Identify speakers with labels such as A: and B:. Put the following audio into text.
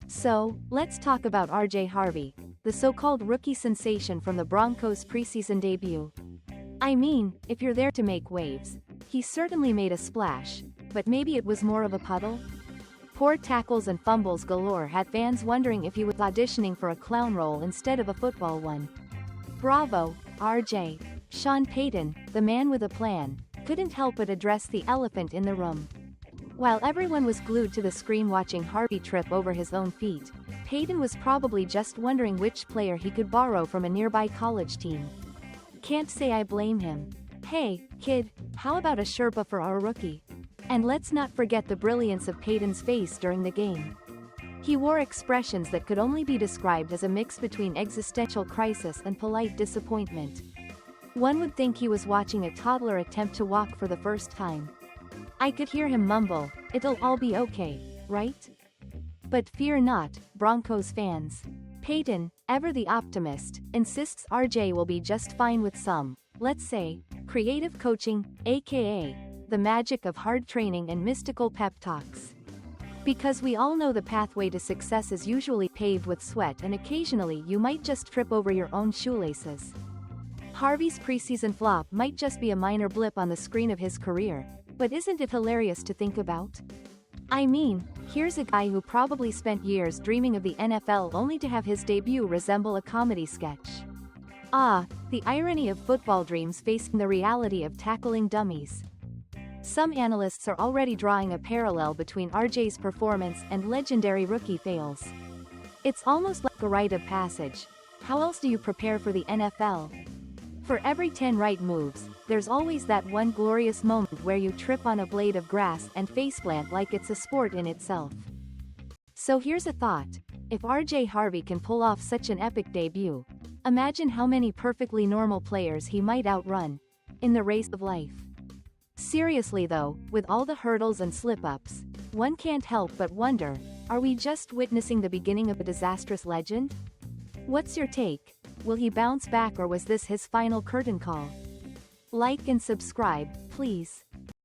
A: So, let's talk about Harvey, the so-called rookie sensation from the Broncos' preseason debut. I mean, if you're there to make waves, he certainly made a splash, but maybe it was more of a puddle? Poor tackles and fumbles galore had fans wondering if he was auditioning for a clown role instead of a football one. Bravo, RJ. Sean Payton, the man with a plan, couldn't help but address the elephant in the room. While everyone was glued to the screen watching Harvey trip over his own feet, Payton was probably just wondering which player he could borrow from a nearby college team. Can't say I blame him. Hey, kid, how about a Sherpa for our rookie? And let's not forget the brilliance of Payton's face during the game. He wore expressions that could only be described as a mix between existential crisis and polite disappointment. One would think he was watching a toddler attempt to walk for the first time. I could hear him mumble, "It'll all be okay, right?" But fear not, Broncos fans. Payton, ever the optimist, insists RJ will be just fine with some, let's say, creative coaching, aka, the magic of hard training and mystical pep talks. Because we all know the pathway to success is usually paved with sweat and occasionally you might just trip over your own shoelaces. Harvey's preseason flop might just be a minor blip on the screen of his career, but isn't it hilarious to think about? I mean, here's a guy who probably spent years dreaming of the NFL only to have his debut resemble a comedy sketch. Ah, the irony of football dreams facing the reality of tackling dummies. Some analysts are already drawing a parallel between RJ's performance and legendary rookie fails. It's almost like a rite of passage. How else do you prepare for the NFL? For every 10 right moves, there's always that one glorious moment where you trip on a blade of grass and faceplant like it's a sport in itself. So here's a thought. If Harvey can pull off such an epic debut, imagine how many perfectly normal players he might outrun in the race of life. Seriously though, with all the hurdles and slip-ups, one can't help but wonder, are we just witnessing the beginning of a disastrous legend? What's your take? Will he bounce back or was this his final curtain call? Like and subscribe, please.